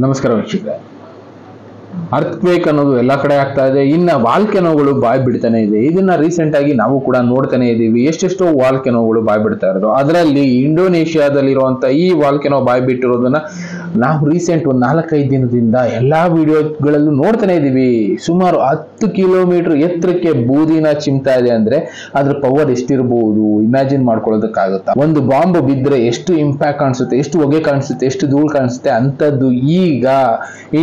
ನಮಸ್ಕಾರ ವೀಕ್ಷಕರೇ. ಅರ್ಥಕ್ವೇಕ್ ಅನ್ನೋದು ಎಲ್ಲ ಕಡೆ ಆಗ್ತಾ ಇದೆ. ಇನ್ನ ವಾಲ್ಕೆನೋಗಳು ಬಾಯ್ ಬಿಡ್ತಾನೆ ಇದೆ. ಇದನ್ನ ರೀಸೆಂಟ್ ಆಗಿ ನಾವು ಕೂಡ ನೋಡ್ತಾನೆ ಇದೀವಿ. ಎಷ್ಟೆಷ್ಟೋ ವಾಲ್ಕೆನೋಗಳು ಬಾಯ್ ಬಿಡ್ತಾ ಇರೋದು. ಅದರಲ್ಲಿ ಇಂಡೋನೇಷಿಯಾದಲ್ಲಿರುವಂತ ಈ ವಾಲ್ಕೆನೋ ಬಾಯ್ ಬಿಟ್ಟಿರೋದನ್ನ ನಾವು ರೀಸೆಂಟ್ ಒಂದು 4-5 ದಿನದಿಂದ ಎಲ್ಲಾ ವಿಡಿಯೋಗಳಲ್ಲೂ ನೋಡ್ತಾನೆ ಇದೀವಿ. ಸುಮಾರು 10 ಕಿಲೋಮೀಟರ್ ಎತ್ತರಕ್ಕೆ ಬೂದಿನ ಚಿಮ್ತಾ ಇದೆ ಅಂದ್ರೆ ಅದ್ರ ಪವರ್ ಎಷ್ಟಿರಬಹುದು ಇಮ್ಯಾಜಿನ್ ಮಾಡ್ಕೊಳ್ಳೋದಕ್ಕಾಗುತ್ತಾ? ಒಂದು ಬಾಂಬ್ ಬಿದ್ರೆ ಎಷ್ಟು ಇಂಪ್ಯಾಕ್ಟ್ ಕಾಣಿಸುತ್ತೆ, ಎಷ್ಟು ಹೊಗೆ ಕಾಣಿಸುತ್ತೆ, ಎಷ್ಟು ಧೂಳು ಕಾಣಿಸುತ್ತೆ ಅಂತದ್ದು ಈಗ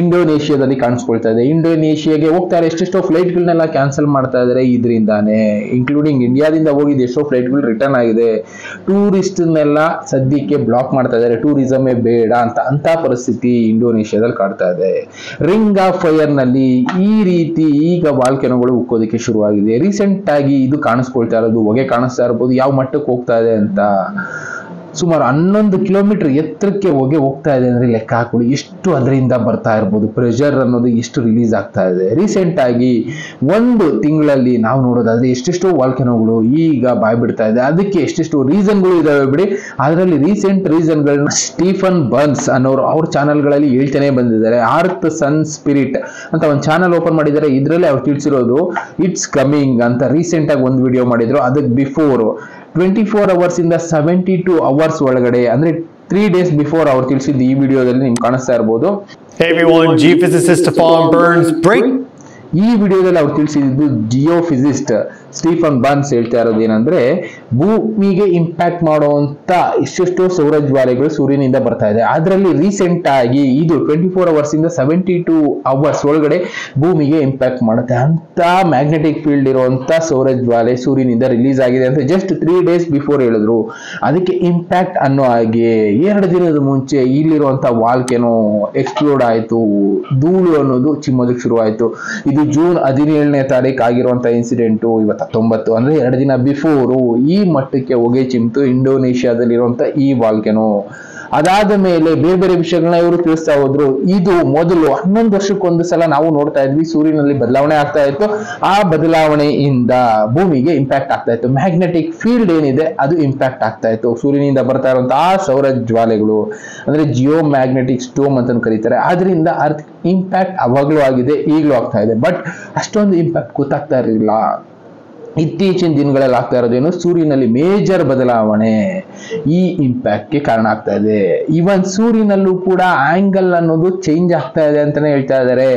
ಇಂಡೋನೇಷಿಯಾದಲ್ಲಿ ಕಾಣಿಸ್ಕೊಳ್ತಾ ಇದೆ. ಇಂಡೋನೇಷಿಯಾಗೆ ಹೋಗ್ತಾರೆ ಎಷ್ಟೆಷ್ಟೋ ಫ್ಲೈಟ್ಗಳನ್ನೆಲ್ಲ ಕ್ಯಾನ್ಸಲ್ ಮಾಡ್ತಾ ಇದಾರೆ ಇದರಿಂದಾನೆ. ಇನ್ಕ್ಲೂಡಿಂಗ್ ಇಂಡಿಯಾದಿಂದ ಹೋಗಿದ್ದು ಎಷ್ಟೋ ಫ್ಲೈಟ್ಗಳು ರಿಟರ್ನ್ ಆಗಿದೆ. ಟೂರಿಸ್ಟ್ನೆಲ್ಲ ಸದ್ಯಕ್ಕೆ ಬ್ಲಾಕ್ ಮಾಡ್ತಾ ಇದಾರೆ. ಟೂರಿಸಮೇ ಬೇಡ ಅಂತ ಪರಿಸ್ಥಿತಿ ಇಂಡೋನೇಷಿಯಾದಲ್ಲಿ ಕಾಡ್ತಾ ಇದೆ. ರಿಂಗ್ ಆಫ್ ಫೈರ್ ನಲ್ಲಿ ಈ ರೀತಿ ಈಗ ವಾಲ್ಕೆನೋಗಳು ಉಕ್ಕೋದಕ್ಕೆ ಶುರುವಾಗಿದೆ. ರೀಸೆಂಟ್ ಆಗಿ ಇದು ಕಾಣಿಸ್ಕೊಳ್ತಾ ಇರೋದು, ಹೊಗೆ ಕಾಣಿಸ್ತಾ ಇರಬಹುದು ಯಾವ ಮಟ್ಟಕ್ಕೆ ಹೋಗ್ತಾ ಇದೆ ಅಂತ. ಸುಮಾರು 11 ಕಿಲೋಮೀಟರ್ ಎತ್ತರಕ್ಕೆ ಹೊಗೆ ಹೋಗ್ತಾ ಇದೆ ಅಂದ್ರೆ ಲೆಕ್ಕ ಹಾಕೊಳ್ಳಿ ಎಷ್ಟು ಅದರಿಂದ ಬರ್ತಾ ಇರ್ಬೋದು. ಪ್ರೆಷರ್ ಅನ್ನೋದು ಎಷ್ಟು ರಿಲೀಸ್ ಆಗ್ತಾ ಇದೆ. ರೀಸೆಂಟ್ ಆಗಿ 1 ತಿಂಗಳಲ್ಲಿ ನಾವು ನೋಡೋದಾದ್ರೆ ಎಷ್ಟೆಷ್ಟೋ ವಾಲ್ಕೆನೋಗಳು ಈಗ ಬಾಯ್ ಬಿಡ್ತಾ ಇದೆ. ಅದಕ್ಕೆ ಎಷ್ಟೆಷ್ಟೋ ರೀಸನ್ಗಳು ಇದಾವೆ ಬಿಡಿ. ಅದರಲ್ಲಿ ರೀಸೆಂಟ್ ರೀಸನ್ಗಳನ್ನ ಸ್ಟೀಫನ್ ಬರ್ನ್ಸ್ ಅನ್ನೋರು ಅವ್ರ ಚಾನೆಲ್ಗಳಲ್ಲಿ ಹೇಳ್ತಾನೆ ಬಂದಿದ್ದಾರೆ. ಅರ್ತ್ ಸನ್ ಸ್ಪಿರಿಟ್ ಅಂತ ಒಂದು ಚಾನಲ್ ಓಪನ್ ಮಾಡಿದ್ದಾರೆ. ಇದರಲ್ಲಿ ಅವ್ರು ತಿಳಿಸಿರೋದು ಇಟ್ಸ್ ಕಮಿಂಗ್ ಅಂತ ರೀಸೆಂಟ್ ಆಗಿ ಒಂದು ವಿಡಿಯೋ ಮಾಡಿದ್ರು. ಅದಕ್ಕೆ ಬಿಫೋರ್ 24 ಅವರ್ಸ್ ಇಂದ 72 ಅವರ್ಸ್ ಒಳಗಡೆ ಅಂದ್ರೆ 3 ಡೇಸ್ ಬಿಫೋರ್ ಅವ್ರು ತಿಳಿಸಿದ್ದು ಈ ವಿಡಿಯೋದಲ್ಲಿ ನಿಮ್ಗೆ ಕಾಣಿಸ್ತಾ ಇರಬಹುದು. Hey everyone, geophysicist Stefan Burns break. ಈ ವಿಡಿಯೋದಲ್ಲಿ ಅವ್ರು ತಿಳಿಸಿದ್ದು ಜಿಯೋಫಿಸಿಸ್ಟ್ ಸ್ಟೀಫನ್ ಬರ್ನ್ಸ್ ಹೇಳ್ತಾ ಇರೋದು ಏನಂದ್ರೆ, ಭೂಮಿಗೆ ಇಂಪ್ಯಾಕ್ಟ್ ಮಾಡುವಂತ ಎಷ್ಟೆಷ್ಟೋ ಸೌರ ಜ್ವಾಲೆಗಳು ಸೂರ್ಯನಿಂದ ಬರ್ತಾ ಇದೆ. ಅದರಲ್ಲಿ ರೀಸೆಂಟ್ ಆಗಿ ಇದು 24 ಅವರ್ಸ್ ಇಂದ 72 ಅವರ್ಸ್ ಒಳಗಡೆ ಭೂಮಿಗೆ ಇಂಪ್ಯಾಕ್ಟ್ ಮಾಡುತ್ತೆ ಅಂತ ಮ್ಯಾಗ್ನೆಟಿಕ್ ಫೀಲ್ಡ್ ಇರುವಂತ ಸೌರ ಜ್ವಾಲೆ ಸೂರ್ಯನಿಂದ ರಿಲೀಸ್ ಆಗಿದೆ ಅಂತ ಜಸ್ಟ್ 3 ಡೇಸ್ ಬಿಫೋರ್ ಹೇಳಿದ್ರು. ಅದಕ್ಕೆ ಇಂಪ್ಯಾಕ್ಟ್ ಅನ್ನೋ ಹಾಗೆ 2 ದಿನದ ಮುಂಚೆ ಇಲ್ಲಿರುವಂತ ವಾಲ್ಕೆನೋ ಎಕ್ಸ್ಪ್ಲೋಡ್ ಆಯ್ತು. ಧೂಳು ಅನ್ನೋದು ಚಿಮ್ಮೋದಕ್ಕೆ ಶುರು ಆಯ್ತು. ಇದು ಜೂನ್ 17ನೇ ತಾರೀಕು ಆಗಿರುವಂತ ಇನ್ಸಿಡೆಂಟ್. ಇವತ್ತು 19 ಅಂದ್ರೆ 2 ದಿನ ಬಿಫೋರ್ ಈ ಮಟ್ಟಕ್ಕೆ ಹೊಗೆ ಚಿಮ್ತು ಇಂಡೋನೇಷಿಯಾದಲ್ಲಿರುವಂತ ಈ ವಾಲ್ಕೆನೋ. ಅದಾದ ಮೇಲೆ ಬೇರೆ ಬೇರೆ ವಿಷಯಗಳನ್ನ ಇವರು ತಿಳಿಸ್ತಾ ಹೋದ್ರು. ಇದು ಮೊದಲು 11 ವರ್ಷಕ್ಕೊಂದು ಸಲ ನಾವು ನೋಡ್ತಾ ಇದ್ವಿ ಸೂರ್ಯನಲ್ಲಿ ಬದಲಾವಣೆ ಆಗ್ತಾ ಇತ್ತು. ಆ ಬದಲಾವಣೆಯಿಂದ ಭೂಮಿಗೆ ಇಂಪ್ಯಾಕ್ಟ್ ಆಗ್ತಾ ಇತ್ತು. ಮ್ಯಾಗ್ನೆಟಿಕ್ ಫೀಲ್ಡ್ ಏನಿದೆ ಅದು ಇಂಪ್ಯಾಕ್ಟ್ ಆಗ್ತಾ ಇತ್ತು. ಸೂರ್ಯನಿಂದ ಬರ್ತಾ ಇರುವಂತಹ ಆ ಸೌರ ಜ್ವಾಲೆಗಳು ಅಂದ್ರೆ ಜಿಯೋ ಮ್ಯಾಗ್ನೆಟಿಕ್ ಸ್ಟೋಮ್ ಅಂತ ಕರೀತಾರೆ. ಅದರಿಂದ ಅರ್ಥ ಇಂಪ್ಯಾಕ್ಟ್ ಅವಾಗ್ಲೂ ಆಗಿದೆ, ಈಗಲೂ ಆಗ್ತಾ ಇದೆ. ಬಟ್ ಅಷ್ಟೊಂದು ಇಂಪ್ಯಾಕ್ಟ್ ಗೊತ್ತಾಗ್ತಾ ಇರಲಿಲ್ಲ. ಇತ್ತೀಚಿನ ದಿನಗಳಲ್ಲಿ ಆಗ್ತಾ ಇರೋದೇನು, ಸೂರ್ಯನಲ್ಲಿ ಮೇಜರ್ ಬದಲಾವಣೆ ಈ ಇಂಪ್ಯಾಕ್ಟ್ಗೆ ಕಾರಣ ಆಗ್ತಾ ಇದೆ. ಇವನ್ ಸೂರ್ಯನಲ್ಲೂ ಕೂಡ ಆಂಗಲ್ ಅನ್ನೋದು ಚೇಂಜ್ ಆಗ್ತಾ ಇದೆ ಅಂತಾನೆ ಹೇಳ್ತಾ ಇದ್ದಾರೆ.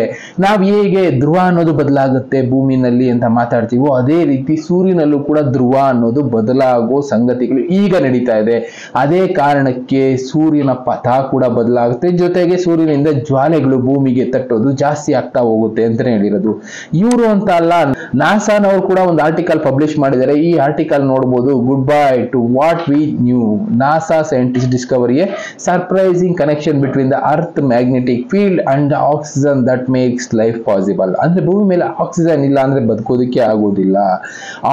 ನಾವ್ ಹೇಗೆ ಧ್ರುವ ಅನ್ನೋದು ಬದಲಾಗುತ್ತೆ ಭೂಮಿನಲ್ಲಿ ಅಂತ ಮಾತಾಡ್ತೀವೋ ಅದೇ ರೀತಿ ಸೂರ್ಯನಲ್ಲೂ ಕೂಡ ಧ್ರುವ ಅನ್ನೋದು ಬದಲಾಗೋ ಸಂಗತಿಗಳು ಈಗ ನಡೀತಾ ಇದೆ. ಅದೇ ಕಾರಣಕ್ಕೆ ಸೂರ್ಯನ ಪಥ ಕೂಡ ಬದಲಾಗುತ್ತೆ. ಜೊತೆಗೆ ಸೂರ್ಯನಿಂದ ಜ್ವಾಲೆಗಳು ಭೂಮಿಗೆ ತಟ್ಟೋದು ಜಾಸ್ತಿ ಆಗ್ತಾ ಹೋಗುತ್ತೆ ಅಂತಾನೆ ಹೇಳಿರೋದು. ಇವರು ಅಂತ ಅಲ್ಲ, ನಾಸಾನವರು ಕೂಡ ಒಂದು ಆರ್ಟಿಕಲ್ ಪಬ್ಲಿಷ್ ಮಾಡಿದ್ದಾರೆ. ಈ ಆರ್ಟಿಕಲ್ ನೋಡಬಹುದು. Good by two what we new, NASA scientist Discover A surprising connection between the earth magnetic field and the oxygen that makes life possible. ಅಂದ್ರೆ ಭೂಮಿ ಮೇಲೆ ಆಕ್ಸಿಜನ್ ಇಲ್ಲ ಅಂದ್ರೆ ಬದುಕೋದಕ್ಕೆ ಆಗೋದಿಲ್ಲ.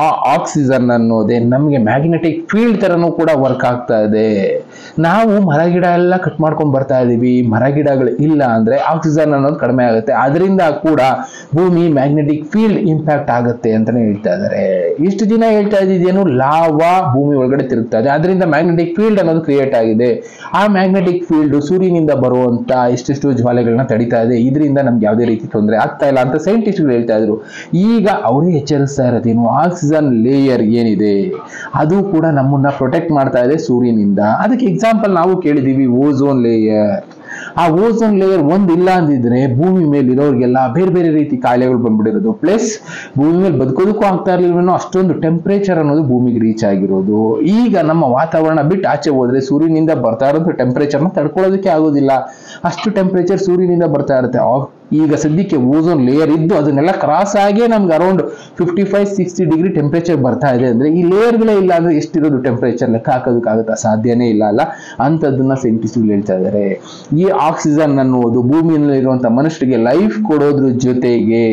ಆ ಆಕ್ಸಿಜನ್ ಅನ್ನೋದೇ ನಮಗೆ ಮ್ಯಾಗ್ನೆಟಿಕ್ ಫೀಲ್ಡ್ ತರನು ಕೂಡ ವರ್ಕ್ ಆಗ್ತಾ ಇದೆ. ನಾವು ಮರ ಗಿಡ ಎಲ್ಲ ಕಟ್ ಮಾಡ್ಕೊಂಡು ಬರ್ತಾ ಇದೀವಿ. ಮರ ಗಿಡಗಳು ಇಲ್ಲ ಅಂದ್ರೆ ಆಕ್ಸಿಜನ್ ಅನ್ನೋದು ಕಡಿಮೆ ಆಗುತ್ತೆ. ಅದರಿಂದ ಕೂಡ ಭೂಮಿ ಮ್ಯಾಗ್ನೆಟಿಕ್ ಫೀಲ್ಡ್ ಇಂಪ್ಯಾಕ್ಟ್ ಆಗುತ್ತೆ ಅಂತಾನೆ ಹೇಳ್ತಾ ಇದ್ದಾರೆ. ಇಷ್ಟು ದಿನ ಹೇಳ್ತಾ ಇದ್ದೇನು, ಲಾವಾ ಭೂಮಿ ಒಳಗಡೆ ತಿರುಗ್ತಾ ಇದೆ, ಅದರಿಂದ ಮ್ಯಾಗ್ನೆಟಿಕ್ ಫೀಲ್ಡ್ ಅನ್ನೋದು ಕ್ರಿಯೇಟ್ ಆಗಿದೆ. ಆ ಮ್ಯಾಗ್ನೆಟಿಕ್ ಫೀಲ್ಡ್ ಸೂರ್ಯನಿಂದ ಬರುವಂತ ಎಷ್ಟೆಷ್ಟು ಜ್ವಾಲೆಗಳನ್ನ ತಡಿತಾ ಇದೆ. ಇದರಿಂದ ನಮ್ಗೆ ಯಾವುದೇ ರೀತಿ ತೊಂದರೆ ಆಗ್ತಾ ಇಲ್ಲ ಅಂತ ಸೈಂಟಿಸ್ಟ್ಗಳು ಹೇಳ್ತಾ ಇದ್ರು. ಈಗ ಅವರೇ ಎಚ್ಚರಿಸ್ತಾ ಇರೋದೇನು, ಆಕ್ಸಿಜನ್ ಲೇಯರ್ ಏನಿದೆ ಅದು ಕೂಡ ನಮ್ಮನ್ನ ಪ್ರೊಟೆಕ್ಟ್ ಮಾಡ್ತಾ ಇದೆ ಸೂರ್ಯನಿಂದ. ಅದಕ್ಕೆ ಎಕ್ಸಾಂಪಲ್ ನಾವು ಕೇಳಿದೀವಿ, ಓಝೋನ್ ಲೇಯರ್. ಆ ಓಝೋನ್ ಲೇಯರ್ ಇಲ್ಲ ಅಂದಿದ್ರೆ ಭೂಮಿ ಮೇಲೆ ಇರೋರಿಗೆಲ್ಲ ಬೇರೆ ಬೇರೆ ರೀತಿ ಕಾಯಿಲೆಗಳು ಬಂದ್ಬಿಡಿರೋದು. ಪ್ಲಸ್ ಭೂಮಿ ಮೇಲೆ ಬದುಕೋದಕ್ಕೂ ಆಗ್ತಾ ಇರ್ಲಿಲ್ವೇನೋ ಅಷ್ಟೊಂದು ಟೆಂಪರೇಚರ್ ಅನ್ನೋದು ಭೂಮಿಗೆ ರೀಚ್ ಆಗಿರೋದು. ಈಗ ನಮ್ಮ ವಾತಾವರಣ ಬಿಟ್ಟು ಆಚೆ ಹೋದ್ರೆ ಸೂರ್ಯನಿಂದ ಬರ್ತಾ ಇರೋದು ಟೆಂಪರೇಚರ್ನ ತಡ್ಕೊಳ್ಳೋದಕ್ಕೆ ಆಗೋದಿಲ್ಲ. ಅಷ್ಟು ಟೆಂಪರೇಚರ್ ಸೂರ್ಯನಿಂದ ಬರ್ತಾ ಇರುತ್ತೆ. ಈಗ ಸದ್ಯಕ್ಕೆ ಓಝೋನ್ ಲೇಯರ್ ಇದ್ದು ಅದನ್ನೆಲ್ಲ ಕ್ರಾಸ್ ಆಗಿ ನಮ್ಗೆ ಅರೌಂಡ್ 55-60 ಡಿಗ್ರಿ ಟೆಂಪರೇಚರ್ ಬರ್ತಾ ಇದೆ ಅಂದ್ರೆ ಈ ಲೇಯರ್ಗಳೇ ಇಲ್ಲ ಅಂದ್ರೆ ಎಷ್ಟಿರೋದು ಟೆಂಪರೇಚರ್ ಲೆಕ್ಕ ಹಾಕೋದಕ್ಕಾಗುತ್ತಾ? ಸಾಧ್ಯನೇ ಇಲ್ಲ ಅಲ್ಲ. ಅಂತದನ್ನ ಸೈಂಟಿಸ್ಟ್ಗಳು ಹೇಳ್ತಾ ಇದ್ದಾರೆ. ಈ ಆಕ್ಸಿಜನ್ ಅನ್ನೋದು ಭೂಮಿಯಲ್ಲಿರುವಂತಹ ಮನುಷ್ಯರಿಗೆ ಲೈಫ್ ಕೊಡೋದ್ರ ಜೊತೆಗೆ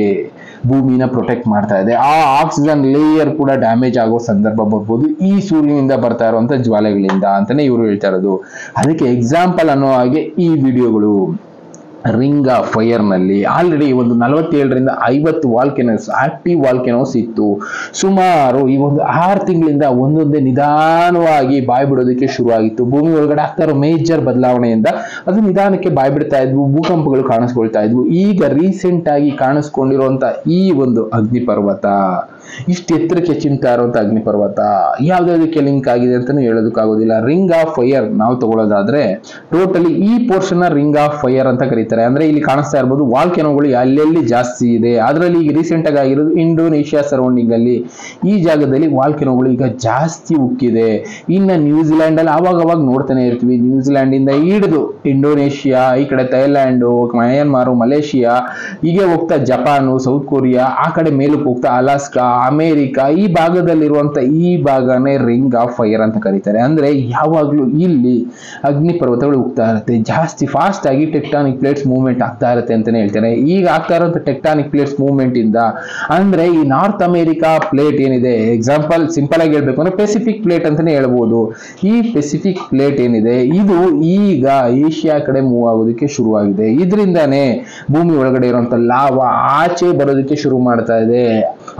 ಭೂಮಿನ ಪ್ರೊಟೆಕ್ಟ್ ಮಾಡ್ತಾ ಇದೆ. ಆ ಆಕ್ಸಿಜನ್ ಲೇಯರ್ ಕೂಡ ಡ್ಯಾಮೇಜ್ ಆಗೋ ಸಂದರ್ಭ ಬರ್ಬೋದು ಈ ಸೂರ್ಯನಿಂದ ಬರ್ತಾ ಇರುವಂತ ಜ್ವಾಲೆಗಳಿಂದ ಅಂತಾನೆ ಇವರು ಹೇಳ್ತಾ ಇರೋದು. ಅದಕ್ಕೆ ಎಕ್ಸಾಂಪಲ್ ಅನ್ನೋ ಹಾಗೆ ಈ ವಿಡಿಯೋಗಳು. ರಿಂಗ್ ಆಫ್ ಫೈರ್ ನಲ್ಲಿ ಆಲ್ರೆಡಿ ಒಂದು 47ರಿಂದ 50 ವಾಲ್ಕೆನೋಸ್ ಆಕ್ಟಿವ್ ವಾಲ್ಕೆನೋಸ್ ಇತ್ತು. ಸುಮಾರು ಈ ಒಂದು 6 ತಿಂಗಳಿಂದ ಒಂದೊಂದೇ ನಿಧಾನವಾಗಿ ಬಾಯ್ ಬಿಡೋದಕ್ಕೆ ಶುರುವಾಗಿತ್ತು. ಭೂಮಿ ಒಳಗಡೆ ಆಗ್ತಾ ಇರೋ ಮೇಜರ್ ಬದಲಾವಣೆಯಿಂದ ಅದು ನಿಧಾನಕ್ಕೆ ಬಾಯ್ ಬಿಡ್ತಾ ಇದ್ವು, ಭೂಕಂಪಗಳು ಕಾಣಿಸ್ಕೊಳ್ತಾ ಇದ್ವು. ಈಗ ರೀಸೆಂಟ್ ಆಗಿ ಕಾಣಿಸ್ಕೊಂಡಿರುವಂತ ಈ ಒಂದು ಅಗ್ನಿಪರ್ವತ, ಇಷ್ಟು ಎತ್ತರಕ್ಕೆ ಚಿಮ್ತಾ ಇರುವಂತ ಅಗ್ನಿಪರ್ವತ ಯಾವ್ದಾದಕ್ಕೆ ಲಿಂಕ್ ಆಗಿದೆ ಅಂತಾನು ಹೇಳೋದಕ್ಕಾಗೋದಿಲ್ಲ. ರಿಂಗ್ ಆಫ್ ಫೈರ್ ನಾವು ತಗೊಳ್ಳೋದಾದ್ರೆ ಟೋಟಲಿ ಈ ಪೋರ್ಷನ್ ರಿಂಗ್ ಆಫ್ ಫೈರ್ ಅಂತ ಕರೀತಾರೆ. ಅಂದ್ರೆ ಇಲ್ಲಿ ಕಾಣಿಸ್ತಾ ಇರ್ಬೋದು ವಾಲ್ಕೆನೋಗಳು ಅಲ್ಲೆಲ್ಲಿ ಜಾಸ್ತಿ ಇದೆ. ಅದರಲ್ಲಿ ಈಗ ರೀಸೆಂಟ್ ಆಗಿ ಆಗಿರೋದು ಇಂಡೋನೇಷಿಯಾ ಸರೌಂಡಿಂಗ್ ಅಲ್ಲಿ ಈ ಜಾಗದಲ್ಲಿ ವಾಲ್ಕೆನೋಗಳು ಈಗ ಜಾಸ್ತಿ ಉಕ್ಕಿದೆ. ಇನ್ನ ನ್ಯೂಜಿಲ್ಯಾಂಡ್ ಅಲ್ಲಿ ಅವಾಗ ನೋಡ್ತಾನೆ ಇರ್ತೀವಿ, ನ್ಯೂಜಿಲ್ಯಾಂಡ್ ಇಂದ ಹಿಡಿದು ಇಂಡೋನೇಷಿಯಾ, ಈ ಕಡೆ ಥೈಲ್ಯಾಂಡ್, ಮಯನ್ಮಾರು, ಮಲೇಷಿಯಾ, ಹೀಗೆ ಹೋಗ್ತಾ ಜಪಾನು, ಸೌತ್ ಕೊರಿಯಾ, ಆ ಕಡೆ ಮೇಲಕ್ಕೆ ಹೋಗ್ತಾ ಅಲಾಸ್ಕಾ, ಅಮೆರಿಕ, ಈ ಭಾಗದಲ್ಲಿರುವಂತ ಈ ಭಾಗನೇ ರಿಂಗ್ ಆಫ್ ಫೈರ್ ಅಂತ ಕರೀತಾರೆ. ಅಂದ್ರೆ ಯಾವಾಗ್ಲೂ ಇಲ್ಲಿ ಅಗ್ನಿ ಪರ್ವತಗಳು ಹೋಗ್ತಾ ಇರುತ್ತೆ, ಜಾಸ್ತಿ ಫಾಸ್ಟ್ ಆಗಿ ಟೆಕ್ಟಾನಿಕ್ ಪ್ಲೇಟ್ಸ್ ಮೂವ್ಮೆಂಟ್ ಆಗ್ತಾ ಇರುತ್ತೆ ಅಂತಾನೆ ಹೇಳ್ತಾರೆ. ಈಗ ಆಗ್ತಾ ಇರುವಂತ ಟೆಕ್ಟಾನಿಕ್ ಪ್ಲೇಟ್ಸ್ ಮೂವ್ಮೆಂಟ್ ಇಂದ ಅಂದ್ರೆ ಈ ನಾರ್ತ್ ಅಮೆರಿಕಾ ಪ್ಲೇಟ್ ಏನಿದೆ, ಎಕ್ಸಾಂಪಲ್ ಸಿಂಪಲ್ ಆಗಿ ಹೇಳ್ಬೇಕು ಅಂದ್ರೆ ಪೆಸಿಫಿಕ್ ಪ್ಲೇಟ್ ಅಂತಾನೆ ಹೇಳ್ಬೋದು. ಈ ಪೆಸಿಫಿಕ್ ಪ್ಲೇಟ್ ಏನಿದೆ ಇದು ಈಗ ಏಷ್ಯಾ ಕಡೆ ಮೂವ್ ಆಗೋದಕ್ಕೆ ಶುರುವಾಗಿದೆ. ಇದರಿಂದಾನೇ ಭೂಮಿ ಒಳಗಡೆ ಇರುವಂತ ಲಾವಾ ಆಚೆ ಬರೋದಕ್ಕೆ ಶುರು ಮಾಡ್ತಾ ಇದೆ.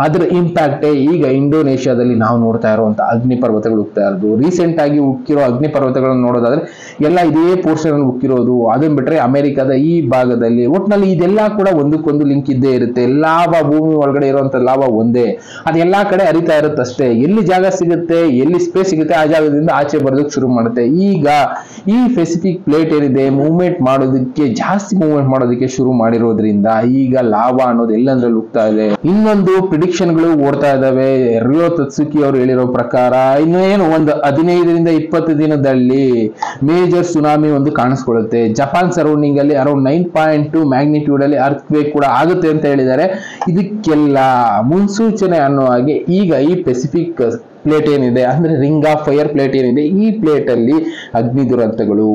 ಅದರ ಇಂಪ್ಯಾಕ್ಟೇ ಈಗ ಇಂಡೋನೇಷ್ಯಾದಲ್ಲಿ ನಾವು ನೋಡ್ತಾ ಇರುವಂತ ಅಗ್ನಿ ಪರ್ವತಗಳು ಉಕ್ತಾ ಇರೋದು. ರೀಸೆಂಟ್ ಆಗಿ ಉಕ್ಕಿರೋ ಅಗ್ನಿ ಪರ್ವತಗಳನ್ನು ನೋಡೋದಾದ್ರೆ ಎಲ್ಲ ಇದೇ ಪೋರ್ಷನ್ ಅಲ್ಲಿ ಉಕ್ಕಿರೋದು. ಅದನ್ನ ಬಿಟ್ರೆ ಅಮೆರಿಕದ ಈ ಭಾಗದಲ್ಲಿ ಒಟ್ನಲ್ಲಿ ಇದೆಲ್ಲ ಕೂಡ ಒಂದಕ್ಕೊಂದು ಲಿಂಕ್ ಇದ್ದೇ ಇರುತ್ತೆ. ಲಾವಾ, ಭೂಮಿ ಒಳಗಡೆ ಇರುವಂತ ಲಾವಾ ಒಂದೇ, ಅದೆಲ್ಲಾ ಕಡೆ ಹರಿತಾ ಇರುತ್ತಷ್ಟೇ. ಎಲ್ಲಿ ಜಾಗ ಸಿಗುತ್ತೆ, ಎಲ್ಲಿ ಸ್ಪೇಸ್ ಸಿಗುತ್ತೆ ಆ ಜಾಗದಿಂದ ಆಚೆ ಬರೋದಕ್ಕೆ ಶುರು ಮಾಡುತ್ತೆ. ಈಗ ಈ ಪೆಸಿಫಿಕ್ ಪ್ಲೇಟ್ ಏನಿದೆ ಮೂವ್ಮೆಂಟ್ ಮಾಡೋದಕ್ಕೆ, ಜಾಸ್ತಿ ಮೂವ್ಮೆಂಟ್ ಮಾಡೋದಕ್ಕೆ ಶುರು ಮಾಡಿರೋದ್ರಿಂದ ಈಗ ಲಾವಾ ಅನ್ನೋದು ಎಲ್ಲಂದ್ರಲ್ಲಿ ಉಕ್ತಾ ಇದೆ. ಇನ್ನೊಂದು ಪ್ರಿಡಿಕ್ಷನ್ ಗಳು ಓಡ್ತಾ ಇದಾವೆ. ರಿಯೋ ತತ್ಸುಕಿ ಅವರು ಹೇಳಿರೋ ಪ್ರಕಾರ ಇನ್ನೇನು ಒಂದು 15ರಿಂದ 20 ದಿನದಲ್ಲಿ ಮೇಜರ್ ಸುನಾಮಿ ಒಂದು ಕಾಣಿಸ್ಕೊಳ್ಳುತ್ತೆ. ಜಪಾನ್ ಸರೌಂಡಿಂಗ್ ಅಲ್ಲಿ ಅರೌಂಡ್ 9.2 ಮ್ಯಾಗ್ನಿಟ್ಯೂಡ್ ಅಲ್ಲಿ ಅರ್ಥಕ್ವೇಕ್ ಕೂಡ ಆಗುತ್ತೆ ಅಂತ ಹೇಳಿದ್ದಾರೆ. ಇದಕ್ಕೆಲ್ಲ ಮುನ್ಸೂಚನೆ ಅನ್ನೋ ಹಾಗೆ ಈಗ ಈ ಪೆಸಿಫಿಕ್ ಪ್ಲೇಟ್ ಏನಿದೆ ಅಂದ್ರೆ ರಿಂಗ್ ಆಫ್ ಫೈರ್ ಪ್ಲೇಟ್ ಏನಿದೆ, ಈ ಪ್ಲೇಟ್ ಅಲ್ಲಿ ಅಗ್ನಿ ದುರಂತಗಳು,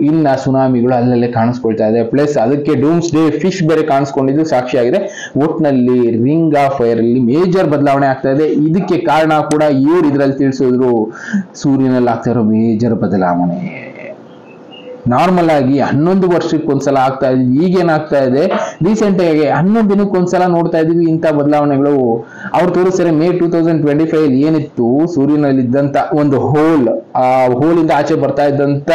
ಇನ್ನ ಸುನಾಮಿಗಳು ಅಲ್ಲಲ್ಲೇ ಕಾಣಿಸ್ಕೊಳ್ತಾ ಇದೆ. ಪ್ಲಸ್ ಅದಕ್ಕೆ ಡೂಮ್ಸ್ ಡೇ ಫಿಶ್ ಬೇರೆ ಕಾಣಿಸ್ಕೊಂಡಿದ್ದು ಸಾಕ್ಷಿಯಾಗಿದೆ. ಒಟ್ನಲ್ಲಿ ರಿಂಗ್ ಆಫ್ ಫೈರ್ ಅಲ್ಲಿ ಮೇಜರ್ ಬದಲಾವಣೆ ಆಗ್ತಾ ಇದೆ. ಇದಕ್ಕೆ ಕಾರಣ ಕೂಡ ಇವ್ರು ಇದ್ರಲ್ಲಿ ತಿಳಿಸಿದ್ರು, ಸೂರ್ಯನಲ್ಲಿ ಆಗ್ತಾ ಇರೋ ಮೇಜರ್ ಬದಲಾವಣೆ. ನಾರ್ಮಲ್ ಆಗಿ 11 ವರ್ಷಕ್ಕೊಂದ್ಸಲ ಆಗ್ತಾ ಇದೆ, ಈಗೇನಾಗ್ತಾ ಇದೆ ರೀಸೆಂಟ್ ಆಗಿ 11 ದಿನಕ್ಕೊಂದ್ಸಲ ನೋಡ್ತಾ ಇದೀವಿ ಇಂಥ ಬದಲಾವಣೆಗಳು. ಅವ್ರು ತೋರಿಸ್ತಾರೆ ಮೇ 2025 ಏನಿತ್ತು ಸೂರ್ಯನಲ್ಲಿ ಇದ್ದಂತ ಒಂದು ಹೋಲ್, ಆ ಹೋಲ್ ಇಂದ ಆಚೆ ಬರ್ತಾ ಇದ್ದಂತ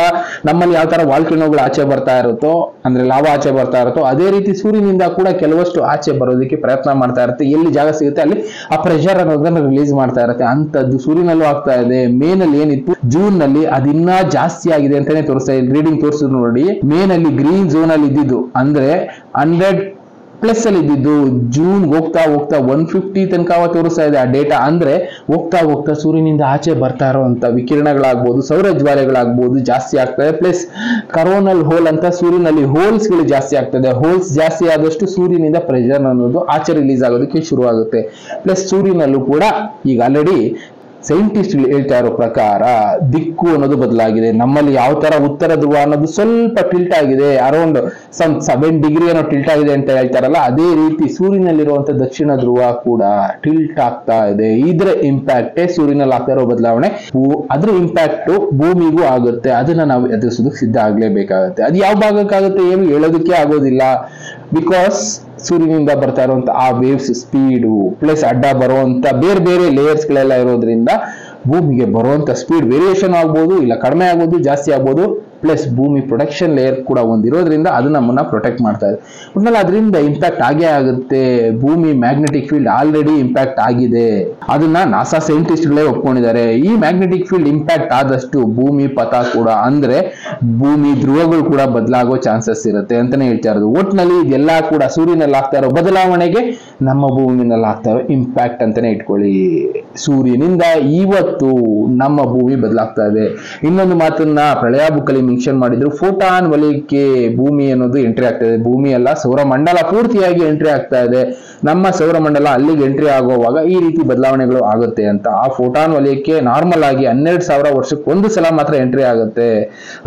ನಮ್ಮಲ್ಲಿ ಯಾವ ತರ ವಾಲ್ಕೆನೋಗಳು ಆಚೆ ಬರ್ತಾ ಇರುತ್ತೋ, ಅಂದ್ರೆ ಲಾವಾ ಆಚೆ ಬರ್ತಾ ಇರುತ್ತೋ, ಅದೇ ರೀತಿ ಸೂರ್ಯನಿಂದ ಕೂಡ ಕೆಲವಷ್ಟು ಆಚೆ ಬರೋದಕ್ಕೆ ಪ್ರಯತ್ನ ಮಾಡ್ತಾ ಇರುತ್ತೆ. ಎಲ್ಲಿ ಜಾಗ ಸಿಗುತ್ತೆ ಅಲ್ಲಿ ಆ ಪ್ರೆಷರ್ ಅನ್ನೋದನ್ನ ರಿಲೀಸ್ ಮಾಡ್ತಾ ಇರುತ್ತೆ. ಅಂತದ್ದು ಸೂರ್ಯನಲ್ಲೂ ಆಗ್ತಾ ಇದೆ. ಮೇ ನಲ್ಲಿ ಏನಿತ್ತು ಜೂನ್ ನಲ್ಲಿ ಅದಿನ್ನ ಜಾಸ್ತಿ ಆಗಿದೆ ಅಂತಾನೆ ತೋರಿಸ್ತಾ ಇದೆ. ರೀಡಿಂಗ್ ತೋರಿಸಿದ್ರು ನೋಡಿ, ಮೇ ನಲ್ಲಿ ಗ್ರೀನ್ ಝೋನ್ ಅಲ್ಲಿ ಇದ್ದಿದ್ದು ಅಂದ್ರೆ 100+ ಅಲ್ಲಿ ಇದ್ದಿದ್ದು ಜೂನ್ ಹೋಗ್ತಾ 150 ತನಕ ತೋರಿಸ್ತಾ ಇದೆ ಆ ಡೇಟಾ. ಅಂದ್ರೆ ಹೋಗ್ತಾ ಸೂರ್ಯನಿಂದ ಆಚೆ ಬರ್ತಾ ಇರುವಂತ ವಿಕಿರಣಗಳಾಗ್ಬೋದು, ಸೌರ ಜ್ವಾಲೆಗಳಾಗ್ಬೋದು ಜಾಸ್ತಿ ಆಗ್ತದೆ. ಪ್ಲಸ್ ಕರೋನಲ್ ಹೋಲ್ ಅಂತ ಸೂರ್ಯನಲ್ಲಿ ಹೋಲ್ಸ್ ಗಳು ಜಾಸ್ತಿ ಆಗ್ತದೆ. ಹೋಲ್ಸ್ ಜಾಸ್ತಿ ಆದಷ್ಟು ಸೂರ್ಯನಿಂದ ಪ್ರೆಷರ್ ಅನ್ನೋದು ಆಚೆ ರಿಲೀಸ್ ಆಗೋದಕ್ಕೆ ಶುರು ಆಗುತ್ತೆ. ಪ್ಲಸ್ ಸೂರ್ಯನಲ್ಲೂ ಕೂಡ ಈಗ ಆಲ್ರೆಡಿ ಸೈಂಟಿಸ್ಟ್ ಹೇಳ್ತಾ ಇರೋ ಪ್ರಕಾರ ದಿಕ್ಕು ಅನ್ನೋದು ಬದಲಾಗಿದೆ. ನಮ್ಮಲ್ಲಿ ಯಾವ ತರ ಉತ್ತರ ಧ್ರುವ ಅನ್ನೋದು ಸ್ವಲ್ಪ ಟಿಲ್ಟ್ ಆಗಿದೆ, ಅರೌಂಡ್ 7 ಡಿಗ್ರಿ ಅನ್ನೋ ಟಿಲ್ಟ್ ಆಗಿದೆ ಅಂತ ಹೇಳ್ತಾರಲ್ಲ, ಅದೇ ರೀತಿ ಸೂರ್ಯನಲ್ಲಿರುವಂತ ದಕ್ಷಿಣ ಧ್ರುವ ಕೂಡ ಟಿಲ್ಟ್ ಆಗ್ತಾ ಇದೆ. ಇದರ ಇಂಪ್ಯಾಕ್ಟೇ ಸೂರ್ಯನಲ್ಲಿ ಆಗ್ತಾ ಇರೋ ಬದಲಾವಣೆ. ಅದ್ರ ಇಂಪ್ಯಾಕ್ಟ್ ಭೂಮಿಗೂ ಆಗುತ್ತೆ. ಅದನ್ನ ನಾವು ಎದುರಿಸೋದಕ್ಕೆ ಸಿದ್ಧ ಆಗ್ಲೇಬೇಕಾಗತ್ತೆ. ಅದು ಯಾವ ಭಾಗಕ್ಕಾಗುತ್ತೆ ಏನು ಹೇಳೋದಕ್ಕೆ ಆಗೋದಿಲ್ಲ. ಬಿಕಾಸ್ ಸೂರ್ಯನಿಂದ ಬರ್ತಾ ಇರುವಂತ ಆ ವೇವ್ಸ್ ಸ್ಪೀಡು ಪ್ಲಸ್ ಅಡ್ಡ ಬರುವಂತ ಬೇರೆ ಬೇರೆ ಲೇಯರ್ಸ್ ಗಳೆಲ್ಲ ಇರೋದ್ರಿಂದ ಭೂಮಿಗೆ ಬರುವಂತ ಸ್ಪೀಡ್ ವೇರಿಯೇಷನ್ ಆಗ್ಬೋದು, ಇಲ್ಲ ಕಡಿಮೆ ಆಗ್ಬೋದು, ಜಾಸ್ತಿ ಆಗ್ಬೋದು. ಪ್ಲಸ್ ಭೂಮಿ ಪ್ರೊಟೆಕ್ಷನ್ ಲೇಯರ್ ಕೂಡ ಒಂದಿರೋದ್ರಿಂದ ಅದು ನಮ್ಮನ್ನ ಪ್ರೊಟೆಕ್ಟ್ ಮಾಡ್ತಾ ಇದೆ. ಒಟ್ನಲ್ಲಿ ಅದರಿಂದ ಇಂಪ್ಯಾಕ್ಟ್ ಆಗೇ ಆಗುತ್ತೆ. ಭೂಮಿ ಮ್ಯಾಗ್ನೆಟಿಕ್ ಫೀಲ್ಡ್ ಆಲ್ರೆಡಿ ಇಂಪ್ಯಾಕ್ಟ್ ಆಗಿದೆ. ಅದನ್ನ ನಾಸಾ ಸೈಂಟಿಸ್ಟ್ಗಳೇ ಒಪ್ಕೊಂಡಿದ್ದಾರೆ. ಈ ಮ್ಯಾಗ್ನೆಟಿಕ್ ಫೀಲ್ಡ್ ಇಂಪ್ಯಾಕ್ಟ್ ಆದಷ್ಟು ಭೂಮಿ ಪಥ ಕೂಡ ಅಂದ್ರೆ ಭೂಮಿ ಧ್ರುವಗಳು ಕೂಡ ಬದಲಾಗೋ ಚಾನ್ಸಸ್ ಇರುತ್ತೆ ಅಂತಾನೆ ಹೇಳ್ತಾ ಇರೋದು. ಒಟ್ನಲ್ಲಿ ಇದೆಲ್ಲ ಕೂಡ ಸೂರ್ಯನಲ್ಲಿ ಆಗ್ತಾ ಇರೋ ಬದಲಾವಣೆಗೆ ನಮ್ಮ ಭೂಮಿನಲ್ಲಿ ಆಗ್ತಾ ಇರೋ ಇಂಪ್ಯಾಕ್ಟ್ ಅಂತಾನೆ ಇಟ್ಕೊಳ್ಳಿ. ಸೂರ್ಯನಿಂದ ಇವತ್ತು ನಮ್ಮ ಭೂಮಿ ಬದಲಾಗ್ತಾ ಇದೆ. ಇನ್ನೊಂದು ಮಾತನ್ನ ಪ್ರಳಯ ಬುಕ್ಕಲ್ಲಿ ಮೆನ್ಷನ್ ಮಾಡಿದ್ರು, ಫೋಟಾನ್ ವಲಯಕ್ಕೆ ಭೂಮಿ ಅನ್ನೋದು ಎಂಟ್ರಿ ಆಗ್ತಾ ಇದೆ. ಭೂಮಿ ಅಲ್ಲ, ಸೌರಮಂಡಲ ಪೂರ್ತಿಯಾಗಿ ಎಂಟ್ರಿ ಆಗ್ತಾ ಇದೆ. ನಮ್ಮ ಸೌರಮಂಡಲ ಅಲ್ಲಿಗೆ ಎಂಟ್ರಿ ಆಗುವಾಗ ಈ ರೀತಿ ಬದಲಾವಣೆಗಳು ಆಗುತ್ತೆ ಅಂತ. ಆ ಫೋಟಾನ್ ವಲಯಕ್ಕೆ ನಾರ್ಮಲ್ ಆಗಿ 12,000 ವರ್ಷಕ್ಕೆ ಒಂದು ಸಲ ಮಾತ್ರ ಎಂಟ್ರಿ ಆಗುತ್ತೆ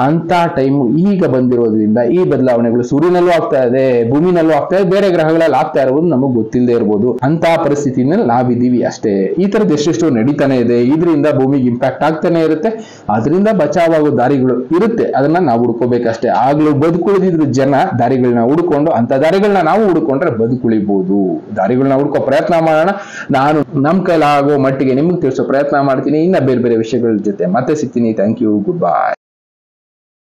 ಅಂತ ಟೈಮ್ ಈಗ ಬಂದಿರೋದ್ರಿಂದ ಈ ಬದಲಾವಣೆಗಳು ಸೂರ್ಯನಲ್ಲೂ ಆಗ್ತಾ ಇದೆ, ಭೂಮಿನಲ್ಲೂ ಆಗ್ತಾ ಇದೆ, ಬೇರೆ ಗ್ರಹಗಳಲ್ಲಿ ಆಗ್ತಾ ಇರೋದು ನಮಗೆ ಗೊತ್ತಿಲ್ಲದೆ ಇರ್ಬೋದು. ಅಂತ ಪರಿಸ್ಥಿತಿನಲ್ಲಿ ನಾವಿದ್ದೀವಿ ಅಷ್ಟೇ. ಈ ತರದ್ದು ಎಷ್ಟೆಷ್ಟು ನಡೀತಾನೆ ಇದೆ. ಇದರಿಂದ ಭೂಮಿಗೆ ಇಂಪ್ಯಾಕ್ಟ್ ಆಗ್ತಾನೆ ಇರುತ್ತೆ. ಅದರಿಂದ ಬಚಾವಾಗೋ ದಾರಿಗಳು ಇರುತ್ತೆ, ಅದನ್ನ ನಾವು ಹುಡ್ಕೋಬೇಕಷ್ಟೇ. ಆಗ್ಲೂ ಬದುಕುಳಿದಿದ್ರು ಜನ ದಾರಿಗಳನ್ನ ಹುಡ್ಕೊಂಡು ಅಂತ ದಾರಿಗಳನ್ನ ನಾವು ಹುಡ್ಕೊಂಡ್ರೆ ಬದುಕುಳಿಬಹುದು. ದಾರಿಗಳನ್ನ ಹುಡ್ಕೋ ಪ್ರಯತ್ನ ಮಾಡೋಣ. ನಾನು ನಮ್ ಕೈಲಾಗೋ ಮಟ್ಟಿಗೆ ನಿಮ್ಗೆ ತಿಳಿಸೋ ಪ್ರಯತ್ನ ಮಾಡ್ತೀನಿ. ಇನ್ನ ಬೇರೆ ಬೇರೆ ವಿಷಯಗಳ ಜೊತೆ ಮತ್ತೆ ಸಿಗ್ತೀನಿ. Thank you, good by.